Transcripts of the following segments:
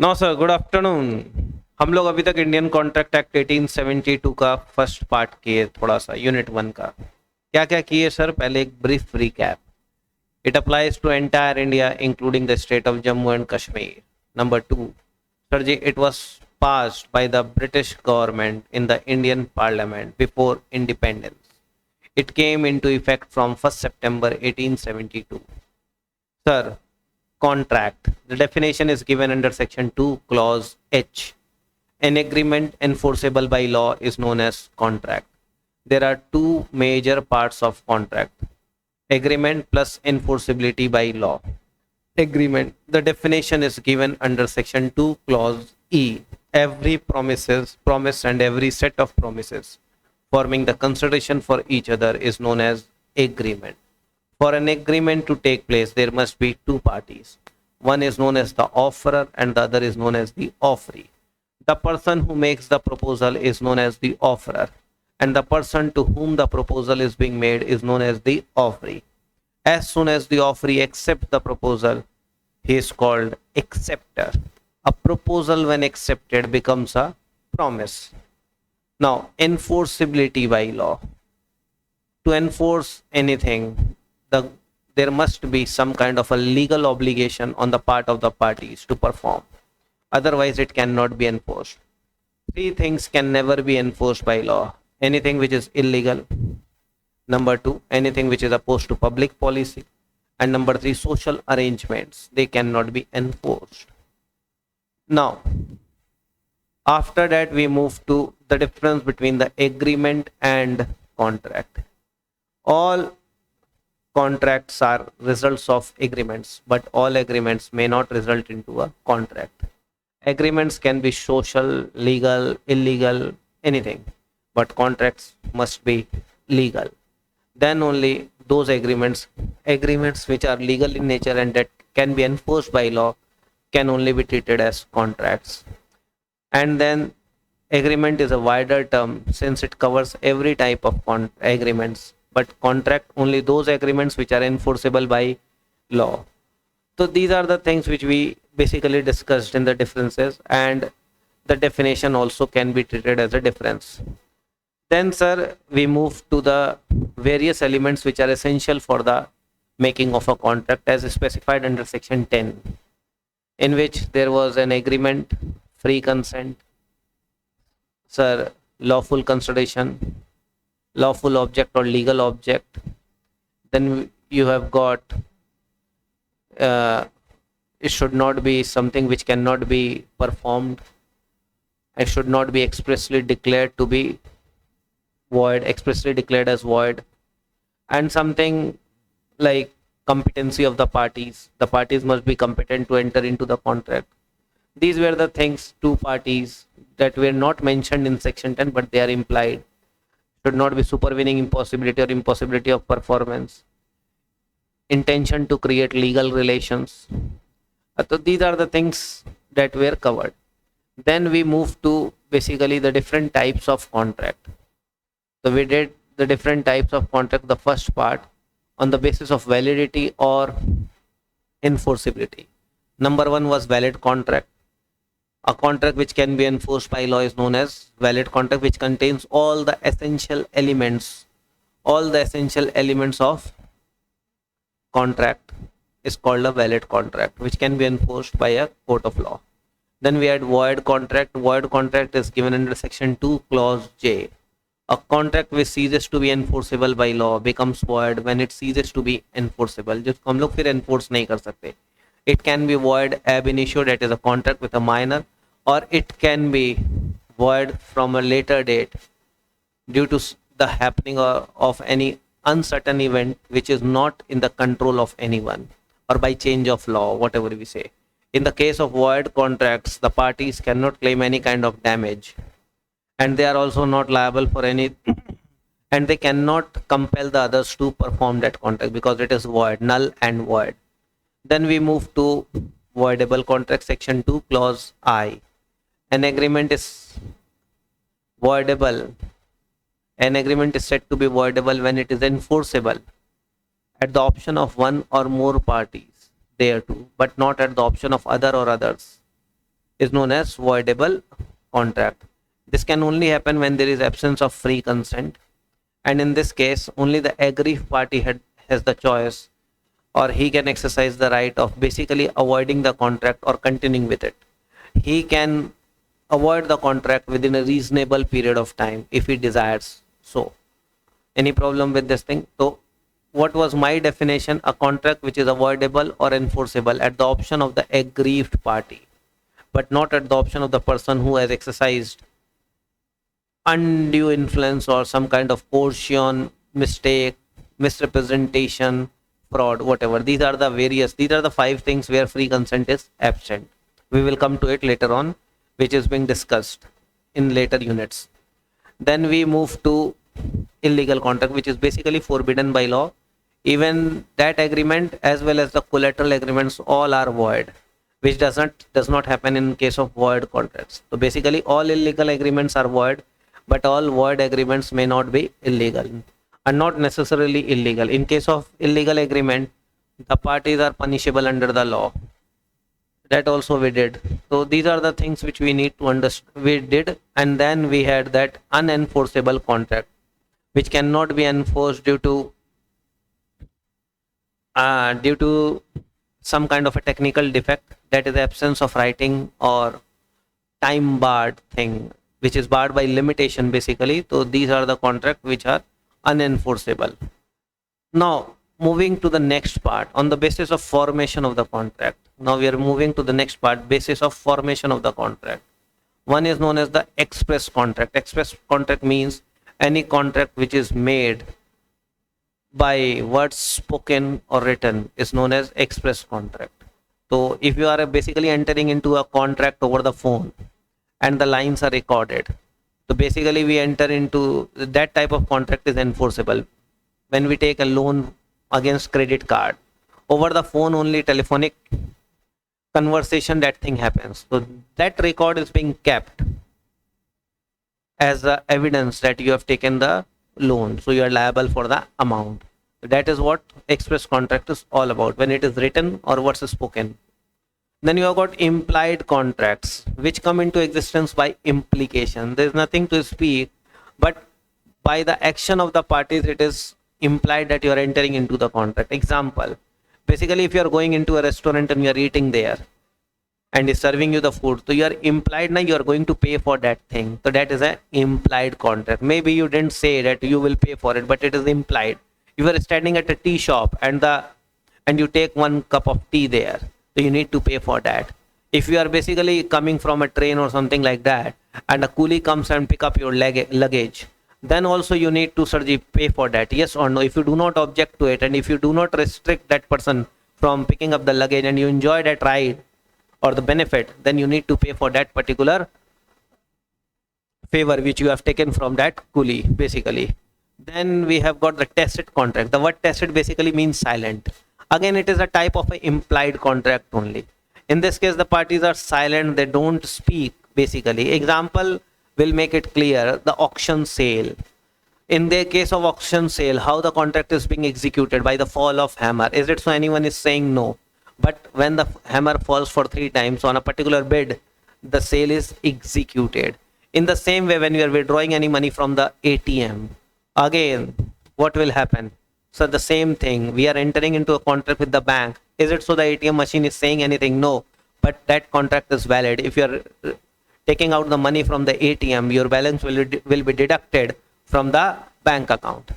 No sir, good afternoon. हम लोग अभी तक इंडियन कॉन्ट्रैक्ट एक्ट 1872 का फर्स्ट पार्ट किए, थोड़ा सा यूनिट 1 का क्या क्या किए सर। पहले एक brief recap. It applies to entire India including the state of Jammu and Kashmir. Number 2, sir ji, it was passed by the British government in the Indian Parliament before independence. It came into effect from 1st September 1872. Sir, contract. The definition is given under section 2, clause H. An agreement enforceable by law is known as contract. There are two major parts of contract: agreement plus enforceability by law. Agreement. The definition is given under section 2, clause E. Every promise and every set of promises forming the consideration for each other is known as agreement. For an agreement to take place, there must be two parties. One is known as the offerer and the other is known as the offeree. The person who makes the proposal is known as the offerer, and the person to whom the proposal is being made is known as the offeree. As soon as the offeree accepts the proposal, he is called acceptor. A proposal, when accepted, becomes a promise. Now, enforceability by law. To enforce anything, there must be some kind of a legal obligation on the part of the parties to perform. Otherwise, it cannot be enforced. Three things can never be enforced by law: anything which is illegal, number two, anything which is opposed to public policy, and number three, social arrangements. They cannot be enforced. Now, after that, we move to the difference between the agreement and contract. All contracts are results of agreements, but all agreements may not result into a contract. Agreements can be social, legal, illegal, anything, but contracts must be legal. Then only those agreements which are legal in nature and that can be enforced by law, can only be treated as contracts. And then agreement is a wider term since it covers every type of agreements, but contract only those agreements which are enforceable by law. So these are the things which we basically discussed in the differences, and the definition also can be treated as a difference. Then sir, we move to the various elements which are essential for the making of a contract as specified under section 10, in which there was an agreement, free consent, sir, lawful consideration, lawful object or legal object. Then you have got it should not be something which cannot be performed. It should not be expressly declared to be void, expressly declared as void, and something like competency of the parties. The parties must be competent to enter into the contract. These were the things, two parties that were not mentioned in section 10, but they are implied. Should not be supervening impossibility or impossibility of performance, intention to create legal relations. So these are the things that were covered. Then we move to basically the different types of contract. So we did the different types of contract, the first part, on the basis of validity or enforceability. Number one was valid contract. A contract which can be enforced by law is known as valid contract, which contains all the essential elements of contract is called a valid contract, which can be enforced by a court of law. Then we had void contract. Void contract is given under section 2, clause J. A contract which ceases to be enforceable by law becomes void when it ceases to be enforceable, जिसको हम लोग फिर enforce नहीं कर सकते. It can be void ab initio, that is a contract with a minor, or it can be void from a later date due to the happening of any uncertain event which is not in the control of anyone, or by change of law, whatever we say. In the case of void contracts, the parties cannot claim any kind of damage, and they are also not liable for any and they cannot compel the others to perform that contract because it is void, null and void. Then we move to voidable contract, section 2, clause I. An agreement is voidable. An agreement is said to be voidable when it is enforceable at the option of one or more parties thereto, but not at the option of other or others. is known as voidable contract. This can only happen when there is absence of free consent, and in this case only the aggrieved party has the choice, or he can exercise the right of basically avoiding the contract or continuing with it. He can avoid the contract within a reasonable period of time if he desires so. Any problem with this thing? So what was my definition? A contract which is avoidable or enforceable at the option of the aggrieved party, but not at the option of the person who has exercised undue influence or some kind of coercion, mistake, misrepresentation, fraud, whatever. These are the 5 things where free consent is absent. We will come to it later on, which is being discussed in later units. Then we move to illegal contract, which is basically forbidden by law. Even that agreement as well as the collateral agreements all are void, which does not happen in case of void contracts. So basically all illegal agreements are void, but all void agreements may not be illegal, are not necessarily illegal. In case of illegal agreement, the parties are punishable under the law. That also we did. So these are the things which we need to understand. We did, and then we had that unenforceable contract, which cannot be enforced due to some kind of a technical defect, that is the absence of writing or time barred thing, which is barred by limitation basically. So these are the contracts which are unenforceable. Now moving to the next part, on the basis of formation of the contract. Now we are moving to the next part, basis of formation of the contract. One is known as the express contract. Express contract means any contract which is made by words spoken or written is known as express contract. So if you are basically entering into a contract over the phone and the lines are recorded, so basically we enter into that type of contract is enforceable. When we take a loan against credit card over the phone, only telephonic conversation, that thing happens. So that record is being kept as the evidence that you have taken the loan, so you are liable for the amount. That is what express contract is all about, when it is written or what's spoken. Then you have got implied contracts, which come into existence by implication. There is nothing to speak, but by the action of the parties it is implied that you are entering into the contract. Example, basically if you are going into a restaurant and you are eating there and is serving you the food, so you are implied now you are going to pay for that thing. So that is an implied contract. Maybe you didn't say that you will pay for it, but it is implied. You are standing at a tea shop and you take 1 cup of tea there, so you need to pay for that. If you are basically coming from a train or something like that and a coolie comes and pick up your luggage, then also you need to pay for that, yes or no. If you do not object to it and if you do not restrict that person from picking up the luggage and you enjoy that ride or the benefit, then you need to pay for that particular favor which you have taken from that coolie basically. Then we have got the tacit contract. The word tacit basically means silent. Again, it is a type of an implied contract only. In this case, the parties are silent, they don't speak basically. Example will make it clear: the auction sale. In the case of auction sale, how the contract is being executed? By the fall of hammer. Is it so anyone is saying no? But when the hammer falls for 3 times on a particular bid, the sale is executed. In the same way, when we are withdrawing any money from the ATM, again, what will happen? So the same thing, we are entering into a contract with the bank. Is it so the ATM machine is saying anything? No, but that contract is valid. If you are taking out the money from the ATM, your balance will be deducted from the bank account.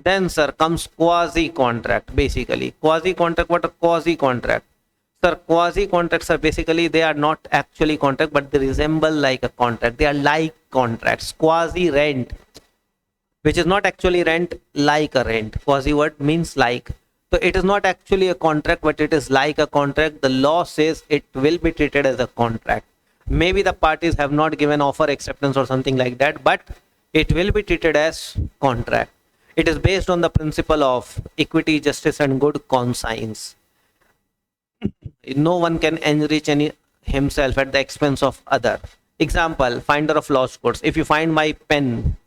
Then sir comes quasi contract. Basically quasi contract. What a quasi contract? Sir, quasi contracts are basically, they are not actually contract, but they resemble like a contract. They are like contracts. Quasi rent, which is not actually rent, like a rent. Quasi word means like. So it is not actually a contract, but it is like a contract. The law says it will be treated as a contract. Maybe the parties have not given offer acceptance or something like that, but it will be treated as contract. It is based on the principle of equity, justice, and good conscience. No one can enrich himself at the expense of other. Example, finder of lost goods. If you find my pen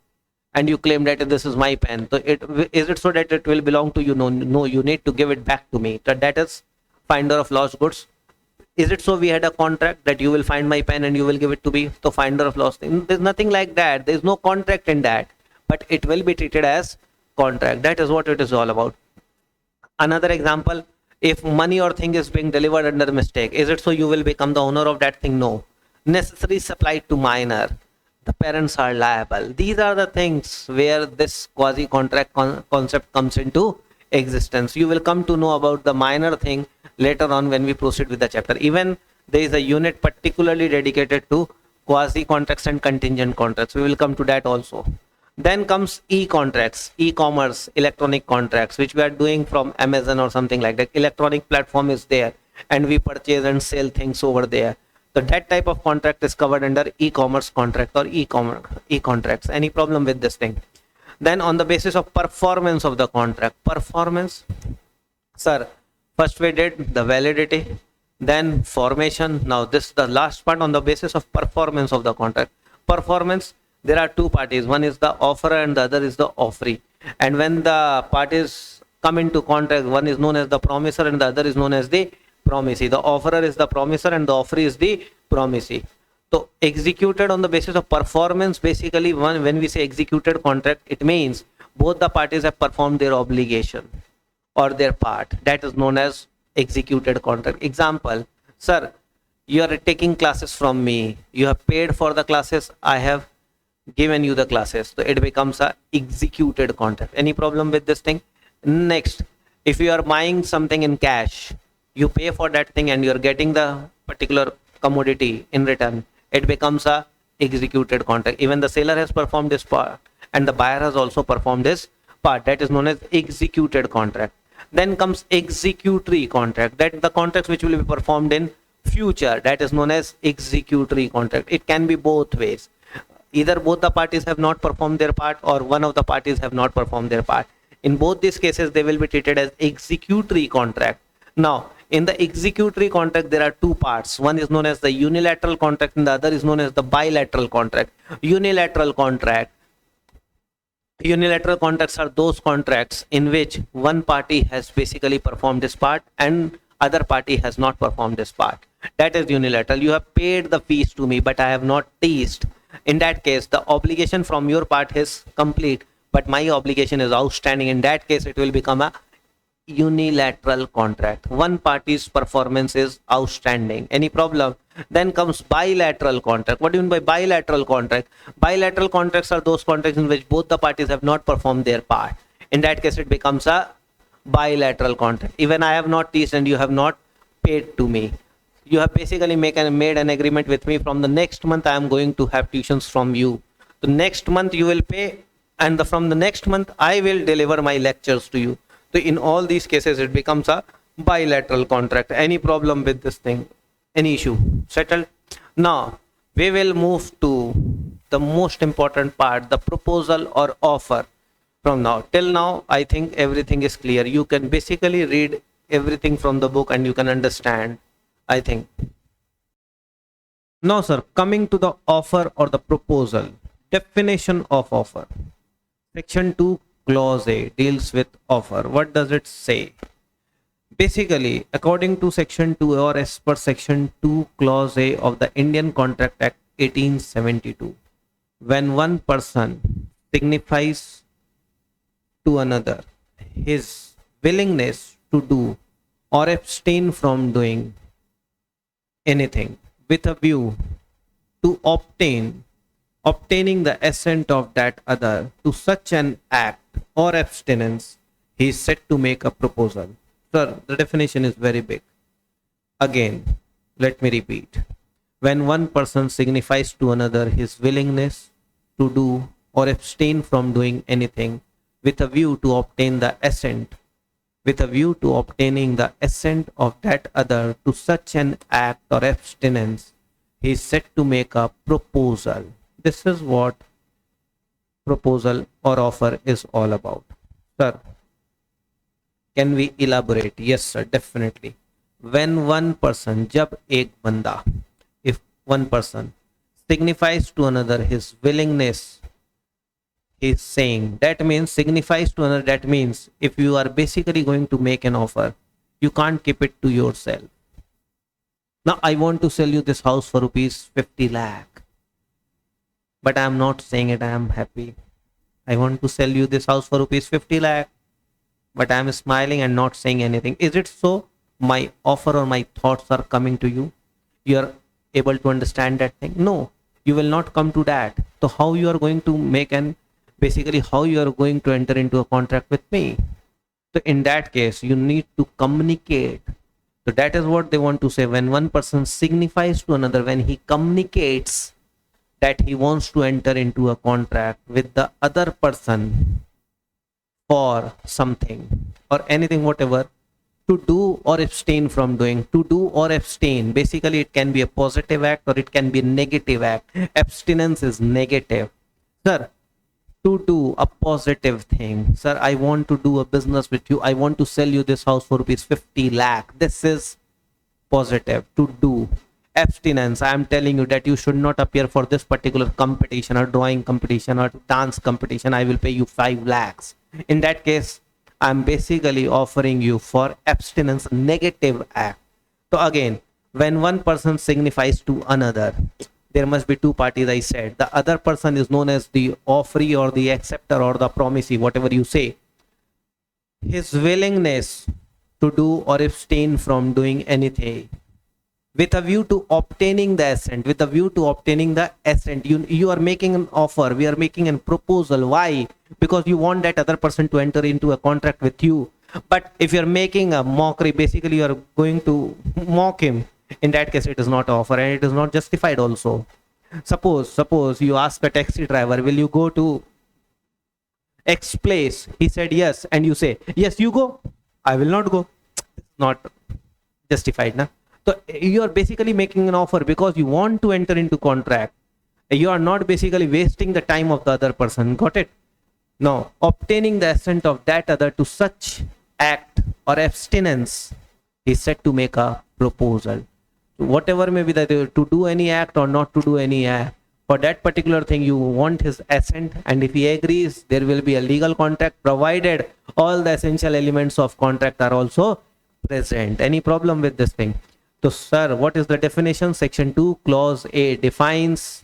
and you claim that this is my pen, so is it so that it will belong to you? No, you need to give it back to me. That is finder of lost goods. Is it so we had a contract that you will find my pen and you will give it to me? So finder of lost thing. There's nothing like that. There's no contract in that, but it will be treated as contract. That is what it is all about. Another example, if money or thing is being delivered under mistake, is it so you will become the owner of that thing? No. Necessary supplied to minor, the parents are liable. These are the things where this quasi contract concept comes into existence. You will come to know about the minor thing later on when we proceed with the chapter. Even there is a unit particularly dedicated to quasi contracts and contingent contracts. We will come to that also. Then comes e-contracts, e-commerce, electronic contracts, which we are doing from Amazon or something like that. Electronic platform is there and we purchase and sell things over there. So that type of contract is covered under e-commerce contract or e-contracts. Any problem with this thing? Then on the basis of performance of the contract, performance, sir, first we did the validity, then formation. Now this the last part on the basis of performance of the contract. Performance, there are two parties. One is the offerer and the other is the offeree. And when the parties come into contract, one is known as the promisor and the other is known as the promisee. The offerer is the promisor and the offeree is the promisee. So executed on the basis of performance, basically when we say executed contract, it means both the parties have performed their obligation or their part. That is known as executed contract. Example, sir, you are taking classes from me. You have paid for the classes. I have given you the classes. So it becomes a executed contract. Any problem with this thing? Next, if you are buying something in cash, you pay for that thing and you are getting the particular commodity in return. It becomes a executed contract. Even the seller has performed this part and the buyer has also performed this part. That is known as executed contract. Then comes executory contract. That the contracts which will be performed in future. That is known as executory contract. It can be both ways. Either both the parties have not performed their part or one of the parties have not performed their part. In both these cases, they will be treated as executory contract. Now, in the executory contract, there are two parts. One is known as the unilateral contract and the other is known as the bilateral contract. Unilateral contracts are those contracts in which one party has basically performed this part and other party has not performed this part. That is unilateral. You have paid the fees to me, but I have not teased. In that case, the obligation from your part is complete, but my obligation is outstanding. In that case, it will become a unilateral contract. One party's performance is outstanding. Any problem? Then comes bilateral contract. What do you mean by bilateral contract? Bilateral contracts are those contracts in which both the parties have not performed their part. In that case, it becomes a bilateral contract. Even I have not teased and you have not paid to me. You have basically made an agreement with me. From the next month, I am going to have tuitions from you. The next month you will pay, and from the next month I will deliver my lectures to you. So in all these cases, it becomes a bilateral contract. Any problem with this thing? Any issue? Settled? Now we will move to the most important part, the proposal or offer. From now till now, I think everything is clear. You can basically read everything from the book and you can understand, I think. Now, sir, coming to the offer or the proposal. Definition of offer. Section 2, Clause A deals with offer. What does it say? Basically, according to Section 2 or as per Section 2, Clause A of the Indian Contract Act 1872, when one person signifies to another his willingness to do or abstain from doing anything with a view to obtaining the assent of that other to such an act or abstinence, he is said to make a proposal. Sir, the definition is very big. Again, let me repeat. When one person signifies to another his willingness to do or abstain from doing anything with a view to obtain the assent, with a view to obtaining the assent of that other to such an act or abstinence, he is said to make a proposal. This is what proposal or offer is all about. Sir, can we elaborate? Yes, sir, definitely. When one person, jab ek banda, if one person signifies to another his willingness, is saying, that means signifies to another, that means if you are basically going to make an offer, you can't keep it to yourself. Now I want to sell you this house for rupees 50 lakh, but I am not saying it I am happy. I want to sell you this house for rupees 50 lakh, but I am smiling and not saying anything. Is it so? My offer or my thoughts are coming to you. You are able to understand that thing? No, you will not come to that. So how you are going to make an, basically how you are going to enter into a contract with me? So in that case, you need to communicate. So that is what they want to say. When one person signifies to another, when he communicates that he wants to enter into a contract with the other person for something or anything, whatever, to do or abstain from doing. To do or abstain, basically it can be a positive act or it can be a negative act. Abstinence is negative. Sir, to do a positive thing. Sir, I want to do a business with you. I want to sell you this house for rupees 50 lakh. This is positive. To do. Abstinence, I am telling you that you should not appear for this particular competition or drawing competition or dance competition. I will pay you 5 lakhs. In that case, I'm basically offering you for abstinence, negative act. So again, when one person signifies to another, there must be two parties. I said the other person is known as the offeree or the acceptor or the promisee, whatever you say. His willingness to do or abstain from doing anything with a view to obtaining the assent, with a view to obtaining the assent. You are making an offer, we are making a proposal. Why? Because you want that other person to enter into a contract with you. But if you're making a mockery, basically you are going to mock him. In that case, it is not offer and it is not justified also. Suppose you ask a taxi driver, will you go to X place? He said yes, and you say yes, you go. I will not go. It's not justified, na? So you are basically making an offer because you want to enter into contract. You are not basically wasting the time of the other person. Got it? Now, obtaining the assent of that other to such act or abstinence is said to make a proposal. Whatever may be that, to do any act or not to do any act, for that particular thing you want his assent, and if he agrees, there will be a legal contract, provided all the essential elements of contract are also present. Any problem with this thing? So sir, what is the definition? Section 2 clause A defines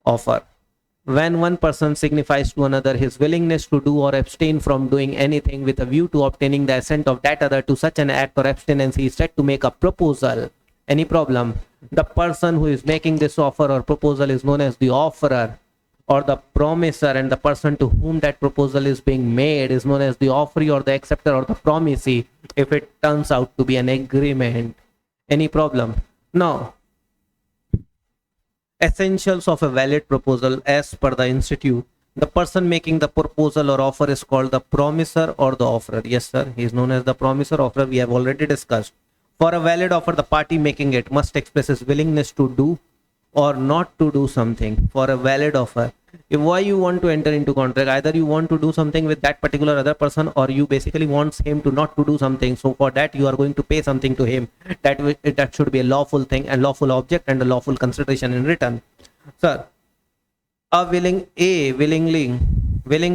offer. When one person signifies to another his willingness to do or abstain from doing anything with a view to obtaining the assent of that other to such an act or abstinence, he is said to make a proposal. Any problem? The person who is making this offer or proposal is known as the offerer or the promiser, and the person to whom that proposal is being made is known as the offeree or the acceptor or the promisee, if it turns out to be an agreement. Any problem? Now, essentials of a valid proposal as per the institute. The person making the proposal or offer is called the promiser or the offerer. Yes, sir. He is known as the promiser or offerer. We have already discussed. For a valid offer, the party making it must express his willingness to do or not to do something. For a valid offer, if why you want to enter into contract, either you want to do something with that particular other person or you basically want him to not to do something. So for that you are going to pay something to him. That should be a lawful thing and lawful object and a lawful consideration in return. Sir, a willing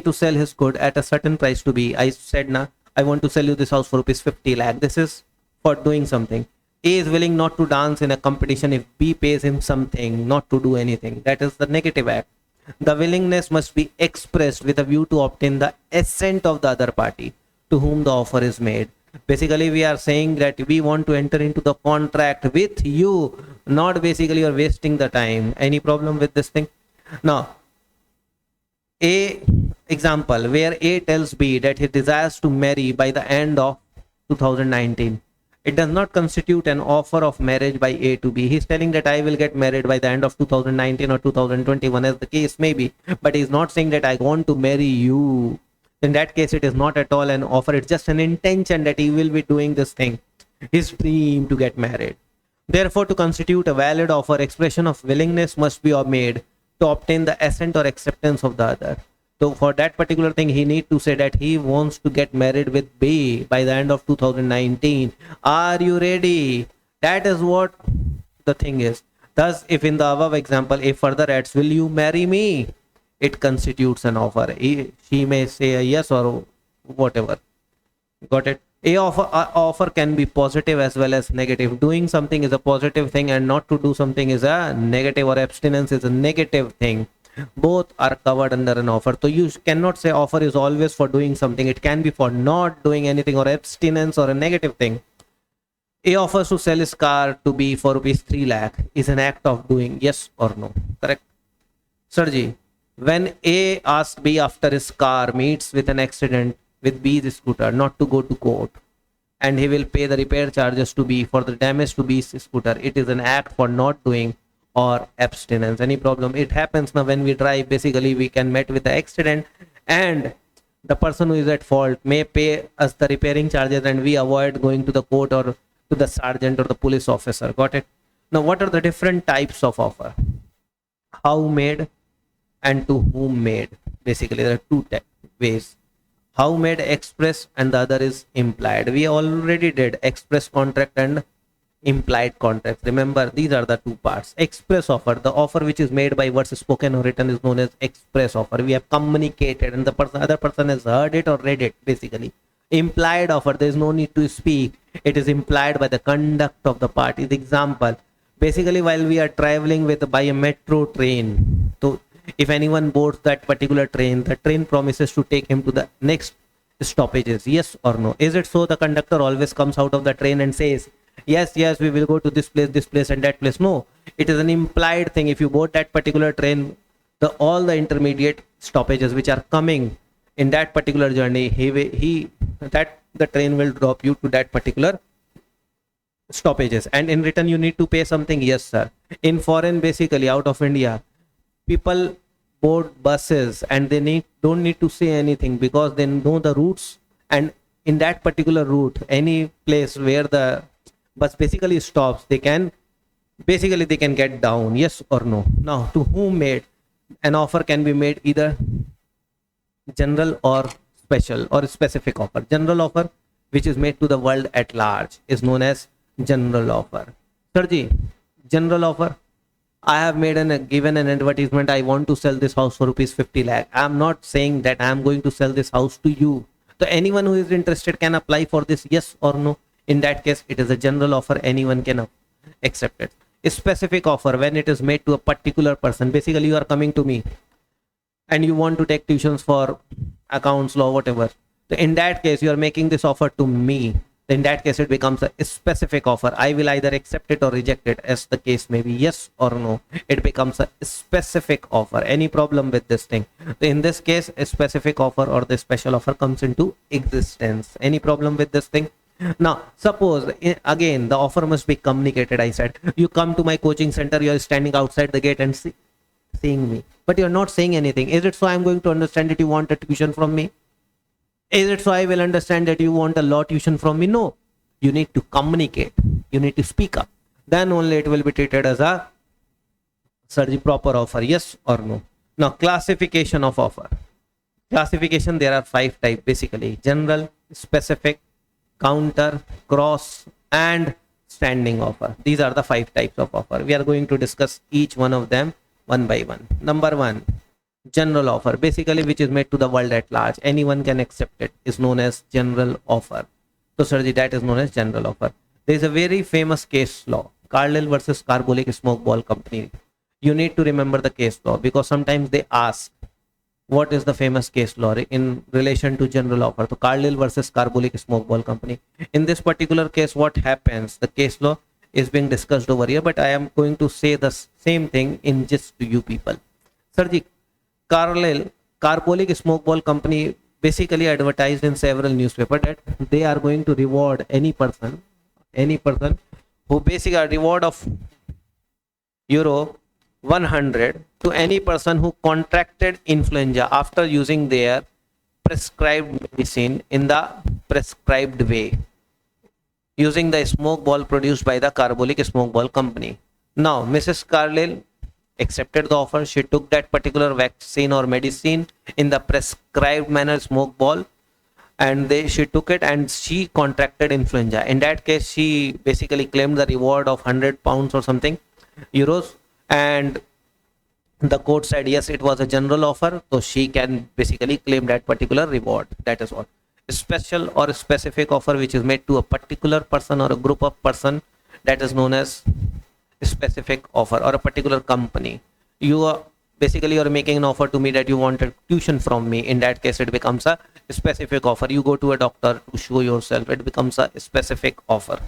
to sell his good at a certain price to B. I said na, I want to sell you this house for rupees 50 lakh. This is for doing something. A is willing not to dance in a competition if B pays him something, not to do anything. That is the negative act. The willingness must be expressed with a view to obtain the assent of the other party to whom the offer is made. Basically, we are saying that we want to enter into the contract with you, not basically you're wasting the time. Any problem with this thing? Now, A example where A tells B that he desires to marry by the end of 2019. It does not constitute an offer of marriage by A to B. He's telling that I will get married by the end of 2019 or 2021 as the case may be. But he's not saying that I want to marry you. In that case, it is not at all an offer. It's just an intention that he will be doing this thing. His dream to get married. Therefore, to constitute a valid offer, expression of willingness must be made to obtain the assent or acceptance of the other. So for that particular thing, he need to say that he wants to get married with B by the end of 2019. Are you ready? That is what the thing is. Thus, if in the above example, A further adds, will you marry me? It constitutes an offer. She may say a yes or whatever. Got it? Offer can be positive as well as negative. Doing something is a positive thing, and not to do something is a negative, or abstinence is a negative thing. Both are covered under an offer. So you cannot say offer is always for doing something. It can be for not doing anything, or abstinence, or a negative thing. A offers to sell his car to B for rupees 3 lakh is an act of doing, yes or no? Correct. Sirji, when A asks B after his car meets with an accident with B's scooter not to go to court, and he will pay the repair charges to B for the damage to B's scooter, it is an act for not doing or abstinence. Any problem? It happens now when we drive. Basically, we can met with the accident, and the person who is at fault may pay us the repairing charges, and we avoid going to the court or to the sergeant or the police officer. Got it? Now, what are the different types of offer? How made and to whom made. Basically, there are two ways. How made express, and the other is implied. We already did express contract and implied contract. Remember, these are the two parts. Express offer, the offer which is made by words spoken or written, is known as express offer. We have communicated and the other person has heard it or read it. Basically, implied offer, there is no need to speak. It is implied by the conduct of the party. The example, basically, while we are traveling by a metro train, so if anyone boards that particular train, the train promises to take him to the next stoppages, yes or no? Is it so? The conductor always comes out of the train and says, yes, we will go to this place and that place. No, it is an implied thing. If you board that particular train, all the intermediate stoppages which are coming in that particular journey, the train will drop you to that particular stoppages, and in return you need to pay something. Yes sir. In foreign, basically out of India, people board buses and they don't need to say anything, because they know the routes, and in that particular route, any place where the bus basically stops, they can get down. Yes or no? Now, to whom made? An offer can be made either general or special or specific offer. General offer, which is made to the world at large, is known as general offer. Sirji, general offer, I have made given an advertisement. I want to sell this house for rupees 50 lakh. I am not saying that I am going to sell this house to you. So anyone who is interested can apply for this, yes or no? In that case, it is a general offer. Anyone can accept it. A specific offer, when it is made to a particular person. Basically, you are coming to me and you want to take tuitions for accounts, law, whatever. So in that case, you are making this offer to me. In that case, it becomes a specific offer. I will either accept it or reject it, as the case may be, yes or no. It becomes a specific offer. Any problem with this thing? In this case, a specific offer or the special offer comes into existence. Any problem with this thing? Now, suppose, again, the offer must be communicated. I said, you come to my coaching center, you are standing outside the gate and seeing me, but you are not saying anything. Is it so I am going to understand that you want a tuition from me? Is it so I will understand that you want a law tuition from me? No. You need to communicate. You need to speak up. Then only it will be treated as a proper offer. Yes or no? Now, classification of offer. Classification, there are 5 types basically: general, specific, counter, cross, and standing offer. These are the 5 types of offer. We are going to discuss each one of them one by one. Number 1, general offer, basically which is made to the world at large. Anyone can accept it, is known as general offer. So Sirji, that is known as general offer. There is a very famous case law, Carlyle versus Carbolic Smoke Ball Company. You need to remember the case law, because sometimes they ask what is the famous case law in relation to general offer. So Carlyle versus Carbolic Smoke Ball Company. In this particular case, what happens? The case law is being discussed over here, but I am going to say the same thing in just to you people. Sirji, Carlyle Carbolic Smoke Ball Company basically advertised in several newspapers that they are going to reward any person who basically a reward of euro 100 to any person who contracted influenza after using their prescribed medicine in the prescribed way, using the smoke ball produced by the Carbolic Smoke Ball Company. Now, Mrs. Carlyle accepted the offer. She took that particular vaccine or medicine in the prescribed manner, smoke ball, and she took it and she contracted influenza. In that case, she basically claimed the reward of 100 pounds or something, euros, and the court said yes, it was a general offer, so she can basically claim that particular reward. That is what. Special or specific offer which is made to a particular person or a group of person, that is known as specific offer, or a particular company. You are basically you're making an offer to me that you wanted tuition from me. In that case, it becomes a specific offer. You go to a doctor to show yourself, it becomes a specific offer.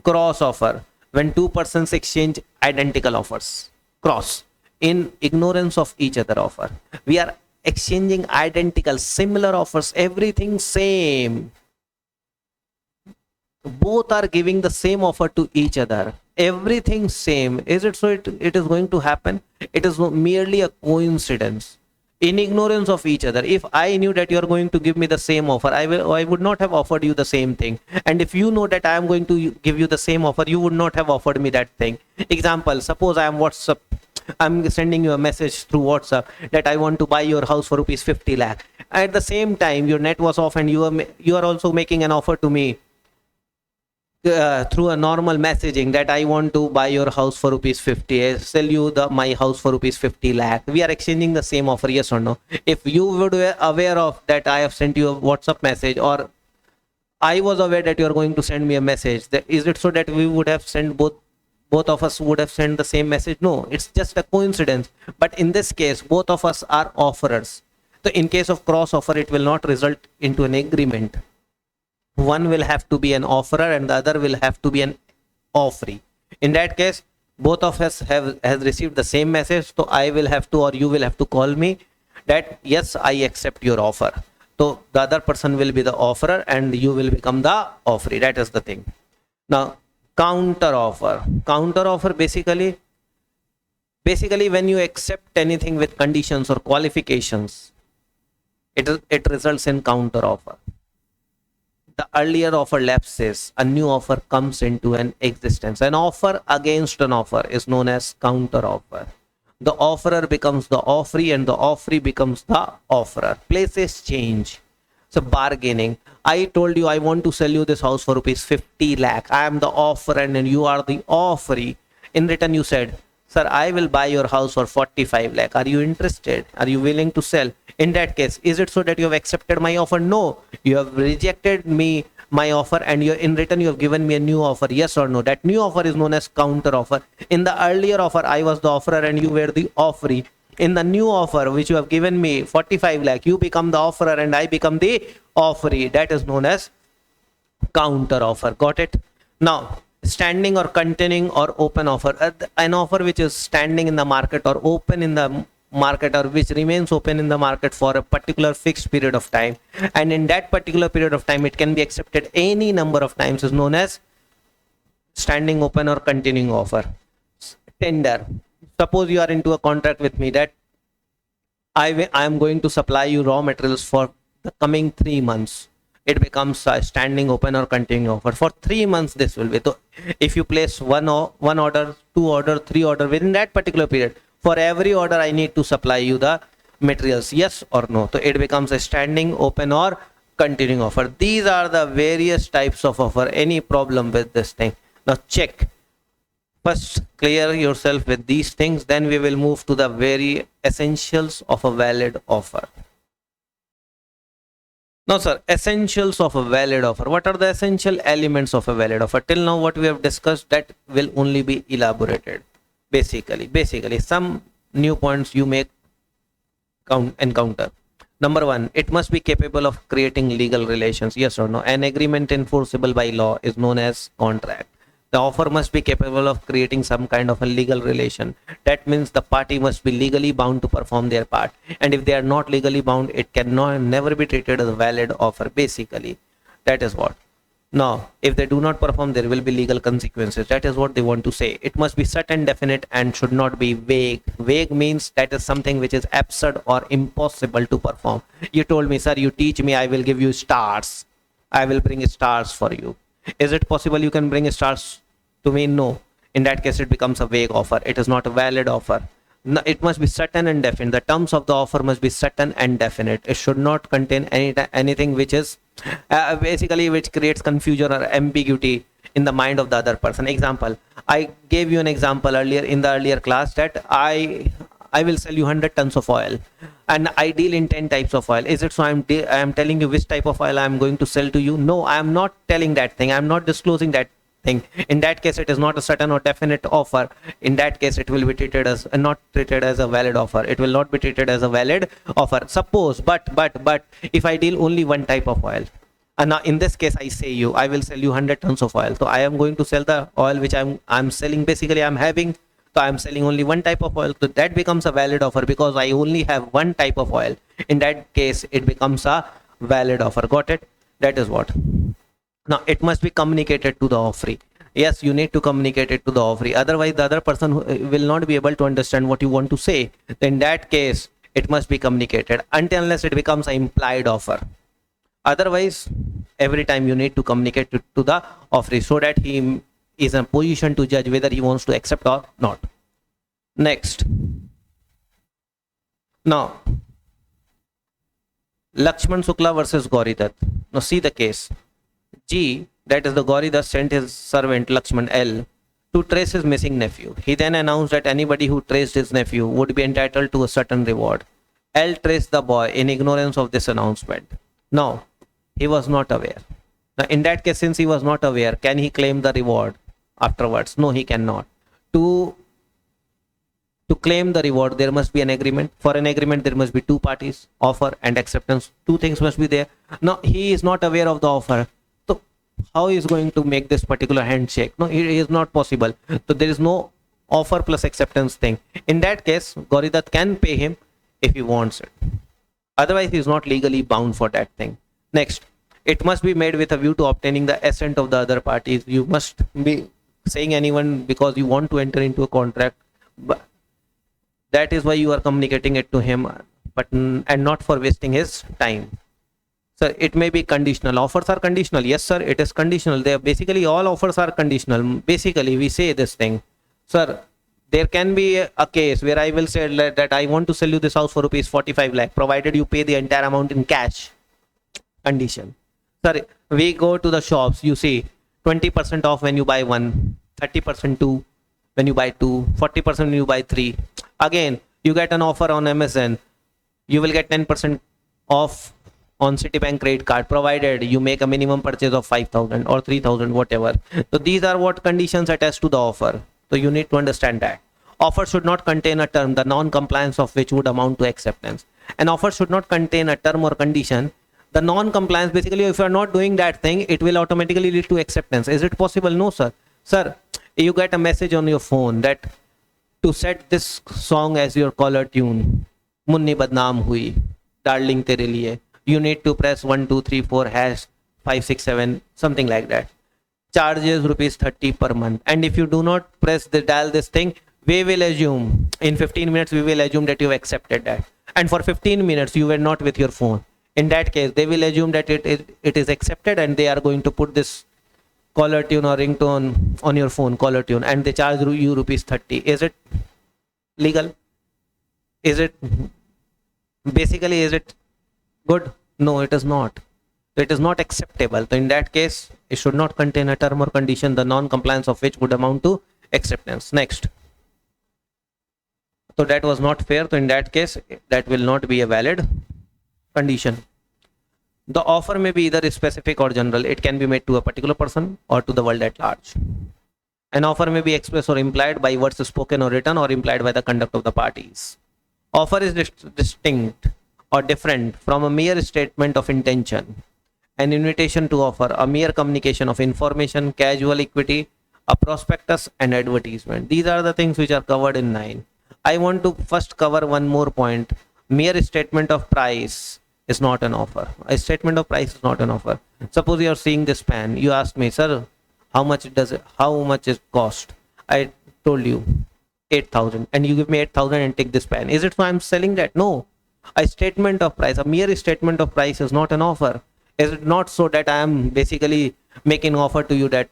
Cross offer, when two persons exchange identical offers. Cross, in ignorance of each other offer. We are exchanging identical, similar offers, everything same. Both are giving the same offer to each other, everything same. Is it so? It is going to happen. It is merely a coincidence. In ignorance of each other. If I knew that you are going to give me the same offer, I would not have offered you the same thing. And if you know that I am going to give you the same offer, you would not have offered me that thing. Example, suppose I'm sending you a message through WhatsApp that I want to buy your house for rupees 50 lakh. At the same time, your net was off and you are also making an offer to me through a normal messaging that I want to buy your house for rupees 50, I sell you my house for rupees 50 lakh. We are exchanging the same offer, yes or no? If you would be aware of that I have sent you a WhatsApp message, or I was aware that you are going to send me a message, is it so that we would have sent both of us would have sent the same message? No, it's just a coincidence. But in this case, both of us are offerers. So in case of cross offer, it will not result into an agreement. One will have to be an offerer and the other will have to be an offeree. In that case, both of us has received the same message, so I will have to, or you will have to call me that yes, I accept your offer. So the other person will be the offerer and you will become the offeree. That is the thing. Now, counter offer. Counter offer basically when you accept anything with conditions or qualifications, it results in counter offer. The earlier offer lapses, a new offer comes into an existence. An offer against an offer is known as counter offer. The offerer becomes the offeree and the offeree becomes the offerer. Places change. So bargaining. I told you I want to sell you this house for rupees 50 lakh. I am the offerer and you are the offeree. In return, you said, sir, I will buy your house for 45 lakh. Are you interested? Are you willing to sell? In that case, is it so that you have accepted my offer? No, you have rejected my offer and in return you have given me a new offer. Yes or no? That new offer is known as counter offer. In the earlier offer, I was the offerer and you were the offeree. In the new offer, which you have given me 45 lakh, you become the offerer and I become the offeree. That is known as counter offer. Got it? Now, standing or continuing or open offer. An offer which is standing in the market or open in the market, or which remains open in the market for a particular fixed period of time, and in that particular period of time it can be accepted any number of times, is known as standing open or continuing offer. Tender. Suppose you are into a contract with me that I am going to supply you raw materials for the coming 3 months. It becomes a standing open or continuing offer. For 3 months this will be. So if you place one order, 2 order, 3 order within that particular period, for every order I need to supply you the materials, yes or no? So it becomes a standing open or continuing offer. These are the various types of offer. Any problem with this thing? Now check. First clear yourself with these things, then we will move to the very essentials of a valid offer. Now sir, essentials of a valid offer. What are the essential elements of a valid offer? Till now what we have discussed, that will only be elaborated. Basically some new points you may encounter. Number 1, it must be capable of creating legal relations. Yes or no? An agreement enforceable by law is known as contract. The offer must be capable of creating some kind of a legal relation. That means the party must be legally bound to perform their part. And if they are not legally bound, it cannot never be treated as a valid offer. Basically, that is what. Now, if they do not perform, there will be legal consequences. That is what they want to say. It must be certain, definite, and should not be vague. Vague means that is something which is absurd or impossible to perform. You told me, sir, you teach me, I will give you stars. I will bring stars for you. Is it possible you can bring stars to me? No. In that case, it becomes a vague offer. It is not a valid offer. No, it must be certain and definite. The terms of the offer must be certain and definite. It should not contain anything which is basically which creates confusion or ambiguity in the mind of the other person. Example, I gave you an example earlier in the earlier class that I will sell you 100 tons of oil, and I deal in 10 types of oil. Is it so I am telling you which type of oil I am going to sell to you? No, I am not telling that thing. I am not disclosing that thing. In that case, it is not a certain or definite offer. In that case, it will be treated as not treated as a valid offer. It will not be treated as a valid offer. Suppose, but if I deal only one type of oil, and now in this case I say you, I will sell you 100 tons of oil. So I am going to sell the oil which I'm selling. Basically, I'm having, so I'm selling only one type of oil. So that becomes a valid offer because I only have one type of oil. In that case, it becomes a valid offer. Got it? That is what. Now it must be communicated to the offeree. Yes, you need to communicate it to the offeree. Otherwise, the other person will not be able to understand what you want to say. In that case, it must be communicated until unless it becomes an implied offer. Otherwise, every time you need to communicate to the offeree so that he is in a position to judge whether he wants to accept or not. Next. Now, Lakshman Shukla versus Gauri Dutt. Now see the case. G, that is the Gauri Dutt, sent his servant Lakshman L to trace his missing nephew. He then announced that anybody who traced his nephew would be entitled to a certain reward. L traced the boy in ignorance of this announcement. Now, he was not aware. Now, in that case, since he was not aware, can he claim the reward afterwards? No, he cannot. To claim the reward, there must be an agreement. For an agreement, there must be two parties, offer and acceptance. Two things must be there. Now, he is not aware of the offer. So, how is going to make this particular handshake? No, it is not possible. So, there is no offer plus acceptance thing. In that case, Gauri Dutt can pay him if he wants it. Otherwise, he is not legally bound for that thing. Next, it must be made with a view to obtaining the assent of the other parties. You must be saying anyone because you want to enter into a contract. But that is why you are communicating it to him, but and not for wasting his time. So it may be conditional. Offers are conditional. Yes, sir, it is conditional. They are basically all offers are conditional. Basically, we say this thing, sir. There can be a case where I will say that I want to sell you this house for rupees 45 lakh, provided you pay the entire amount in cash. Condition. Sir, we go to the shops. You see 20% off when you buy one, 30% two when you buy two, 40% when you buy three. Again, you get an offer on Amazon. You will get 10% off on Citibank credit card, provided you make a minimum purchase of 5,000 or 3,000, whatever. So these are what conditions attached to the offer. So you need to understand that. Offer should not contain a term, the non-compliance of which would amount to acceptance. An offer should not contain a term or condition. The non-compliance, basically, if you are not doing that thing, it will automatically lead to acceptance. Is it possible? No, sir. Sir, you get a message on your phone that to set this song as your caller tune, Munni Badnaam Hui, Darling Tere Liye, you need to press 1 2 3 4 hash 5 6 7, something like that. Charges rupees 30 per month. And if you do not press the dial this thing, we will assume in 15 minutes we will assume that you accepted that. And for 15 minutes you were not with your phone. In that case, they will assume that it is accepted, and they are going to put this caller tune or ringtone on your phone, caller tune, and they charge you rupees 30. Is it legal? Is it basically, is it good? No, it is not. So it is not acceptable. So in that case, it should not contain a term or condition, the non-compliance of which would amount to acceptance. Next. So that was not fair. So in that case, that will not be a valid condition. The offer may be either specific or general. It can be made to a particular person or to the world at large. An offer may be expressed or implied by words spoken or written, or implied by the conduct of the parties. Offer is distinct or different from a mere statement of intention. An invitation to offer, a mere communication of information, casual equity, a prospectus, and advertisement. These are the things which are covered in 9. I want to first cover one more point. Mere statement of price is not an offer. A statement of price is not an offer. Suppose you are seeing this pen. You ask me, sir, how much it cost? I told you 8,000, and you give me 8,000 and take this pen. Is it so I'm selling that? No. A statement of price, a mere statement of price is not an offer. Is it not so that I am basically making offer to you that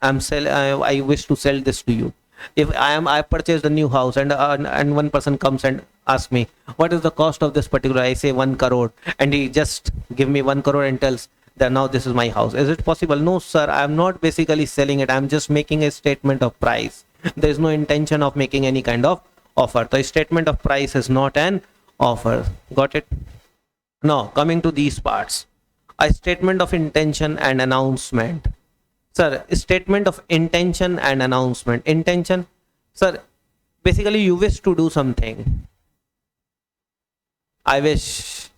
I wish to sell this to you? If I purchased a new house, and one person comes and asks me, what is the cost of this particular? I say 1 crore, and he just give me 1 crore and tells that now this is my house. Is it possible? No, sir. I am not basically selling it. I am just making a statement of price. There is no intention of making any kind of offer. The statement of price is not an offer. Got it? Now coming to these parts, a statement of intention and announcement. Sir, statement of intention and announcement. Intention, sir, basically you wish to do something. I wish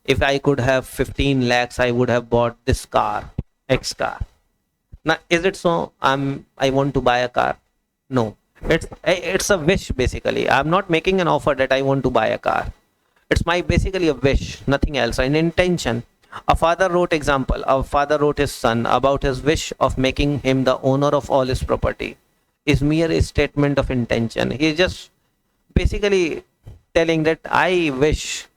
if I could have 15 lakhs, I would have bought this car, X car. Now, is it so? I want to buy a car. No, it's a wish basically. I'm not making an offer that I want to buy a car. It's my basically a wish, nothing else. An intention. A father wrote example. A father wrote his son about his wish of making him the owner of all his property. Is mere a statement of intention. He just basically telling that I wish.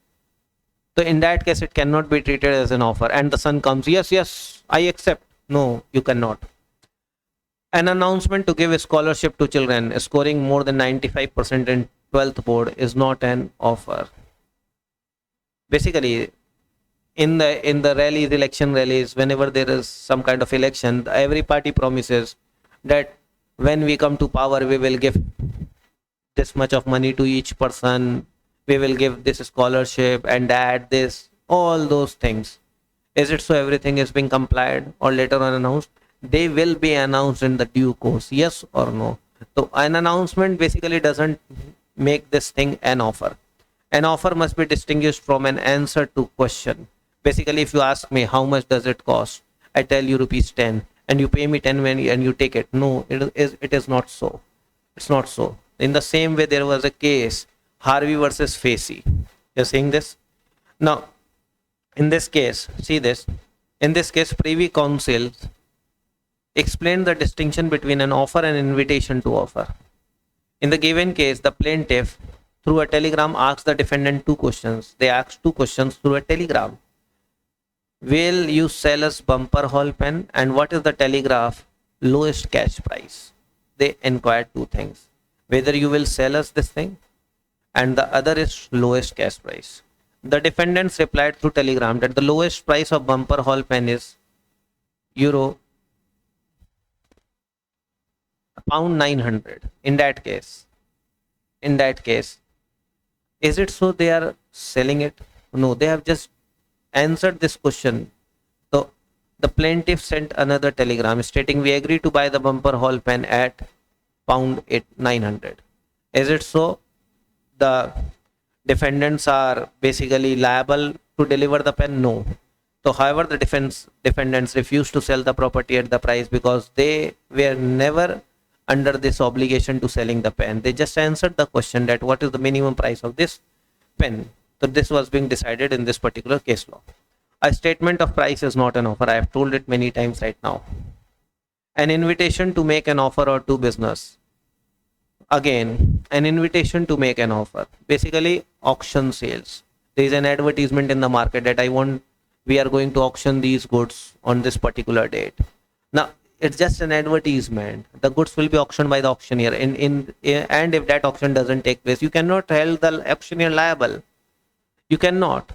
So in that case, it cannot be treated as an offer. And the son comes, yes, yes, I accept. No, you cannot. An announcement to give a scholarship to children scoring more than 95% in 12th board is not an offer. Basically, in the rallies, election rallies, whenever there is some kind of election, every party promises that when we come to power, we will give this much of money to each person, we will give this scholarship and that, this, all those things. Is it so everything is being complied or later on announced? They will be announced in the due course, yes or no. So an announcement basically doesn't make this thing an offer. An offer must be distinguished from an answer to question. Basically, if you ask me how much does it cost, I tell you rupees 10 and you pay me 10 when and you take it. No, it is not so. It's not so. In the same way, there was a case, Harvey versus Facey. You're seeing this? Now, in this case, see this. In this case, Privy Council explained the distinction between an offer and invitation to offer. In the given case, the plaintiff, through a telegram, asked the defendant two questions. They asked two questions through a telegram. Will you sell us bumper hall pen? And what is the telegraph lowest cash price? They inquired two things. Whether you will sell us this thing, and the other is lowest cash price. The defendants replied through telegram that the lowest price of bumper hall pen is euro pound 900. In that case, is it so they are selling it? No, they have just answered this question. So the plaintiff sent another telegram stating we agree to buy the bumper hall pen at pound 900. Is it so the defendants are basically liable to deliver the pen? No. So however, the defendants refused to sell the property at the price because they were never under this obligation to selling the pen. They just answered the question that what is the minimum price of this pen. So this was being decided in this particular case law. A statement of price is not an offer. I have told it many times right now. An invitation to make an offer or to business. Again, an invitation to make an offer. Basically, auction sales. There is an advertisement in the market that we are going to auction these goods on this particular date. Now, it's just an advertisement. The goods will be auctioned by the auctioneer. And if that auction doesn't take place, you cannot hold the auctioneer liable. You cannot.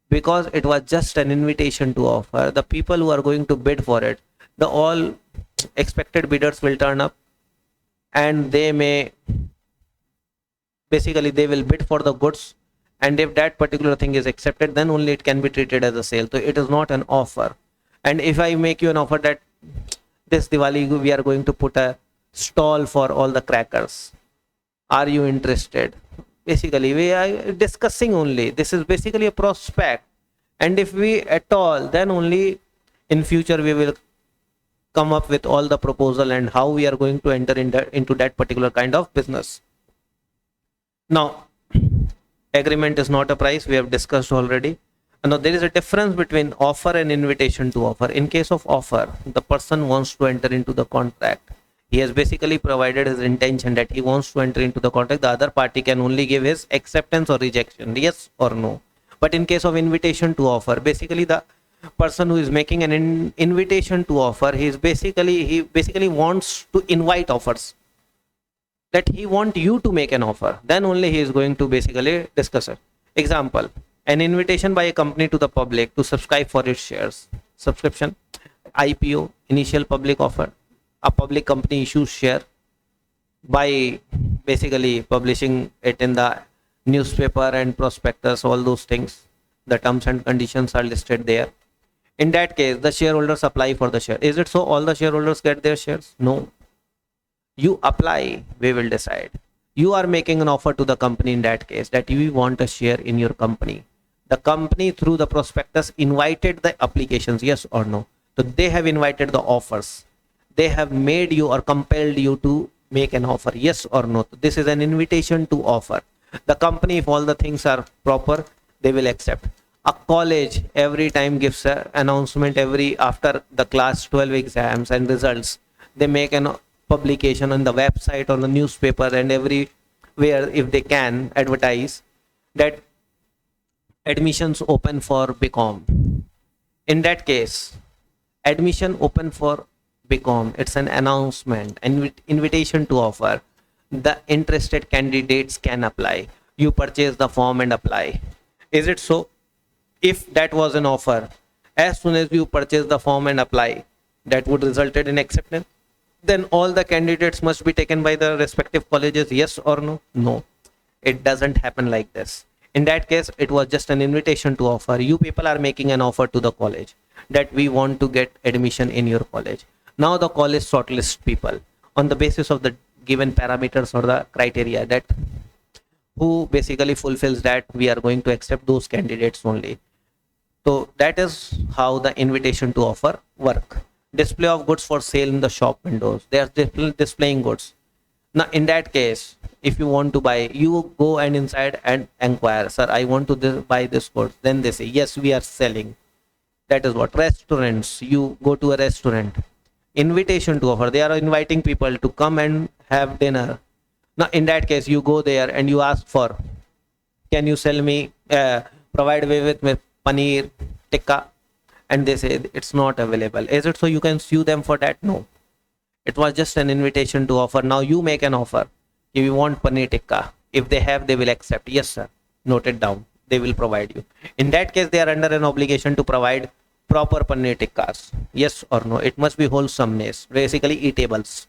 Because it was just an invitation to offer. The people who are going to bid for it, the all expected bidders will turn up. And they may basically they will bid for the goods, and if that particular thing is accepted, then only it can be treated as a sale. So it is not an offer. And if I make you an offer that this Diwali we are going to put a stall for all the crackers, are you interested? Basically we are discussing only. This is basically a prospect, and if we at all, then only in future we will come up with all the proposal and how we are going to enter into that particular kind of business. Now, agreement is not a price. We have discussed already. Now, there is a difference between offer and invitation to offer. In case of offer, the person wants to enter into the contract. He has basically provided his intention that he wants to enter into the contract. The other party can only give his acceptance or rejection, yes or no. But in case of invitation to offer, basically the person who is making an invitation to offer, he basically wants to invite offers, that he want you to make an offer, then only he is going to basically discuss it. Example, an invitation by a company to the public to subscribe for its shares. Subscription, IPO, initial public offer. A public company issues share by basically publishing it in the newspaper and prospectus, all those things, the terms and conditions are listed there. In that case, the shareholders apply for the share. Is it so all the shareholders get their shares? No. You apply, we will decide. You are making an offer to the company in that case that you want a share in your company. The company through the prospectus invited the applications, yes or no. So they have invited the offers. They have made you or compelled you to make an offer, yes or no. This is an invitation to offer. The company, if all the things are proper, they will accept. A college every time gives an announcement every after the class 12 exams and results. They make an publication on the website, on the newspaper, and everywhere if they can advertise that admissions open for BCom. In that case, admission open for BCom, it's an announcement, an invitation to offer. The interested candidates can apply. You purchase the form and apply. Is it so? If that was an offer, as soon as you purchase the form and apply, that would resulted in acceptance. Then all the candidates must be taken by the respective colleges, yes or no? No, it doesn't happen like this. In that case, it was just an invitation to offer. You people are making an offer to the college that we want to get admission in your college. Now the college shortlist people on the basis of the given parameters or the criteria that who basically fulfills that, we are going to accept those candidates only. So that is how the invitation to offer work. Display of goods for sale in the shop windows. They are displaying goods. Now in that case, if you want to buy, you go and inside and inquire, sir, I want to buy this goods. Then they say, yes, we are selling. That is what restaurants. You go to a restaurant. Invitation to offer. They are inviting people to come and have dinner. Now in that case, you go there and you ask for, can you sell me, provide me with paneer tikka? And they say it's not available. Is it so you can sue them for that? No. It was just an invitation to offer. Now you make an offer. If you want paneer tikka, if they have, they will accept. Yes, sir. Note it down. They will provide you. In that case, they are under an obligation to provide proper paneer tikkas. Yes or no? It must be wholesomeness. Basically, eatables.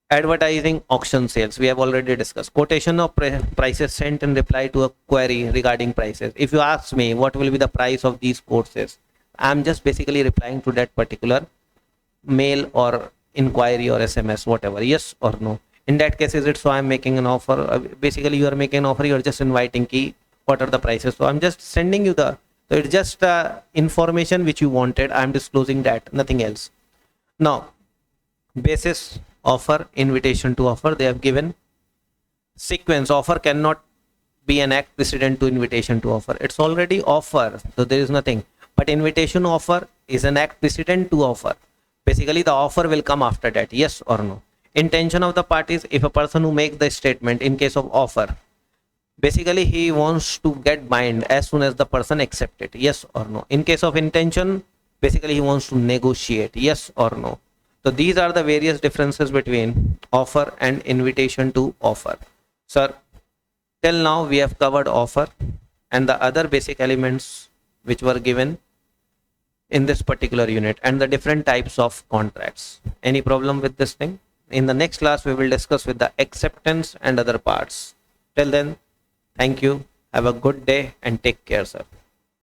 Advertising, auction sales. We have already discussed. Quotation of prices sent in reply to a query regarding prices. If you ask me what will be the price of these courses, I'm just basically replying to that particular mail or inquiry or SMS, whatever. Yes or no? In that case, is it so I'm making an offer? Basically, you are making an offer. You are just inviting key. What are the prices? So I'm just sending you the. So it's just information which you wanted. I'm disclosing that. Nothing else. Now, basis offer, invitation to offer. They have given sequence. Offer cannot be an act precedent to invitation to offer. It's already offer. So there is nothing. But invitation offer is an act precedent to offer. Basically, the offer will come after that. Yes or no? Intention of the parties. If a person who makes the statement in case of offer, basically he wants to get bind as soon as the person accepts it. Yes or no? In case of intention, basically he wants to negotiate. Yes or no? So these are the various differences between offer and invitation to offer. Sir, till now we have covered offer and the other basic elements which were given in this particular unit and the different types of contracts. Any problem with this thing? In the next class, we will discuss with the acceptance and other parts. Till then, thank you. Have a good day and take care, sir.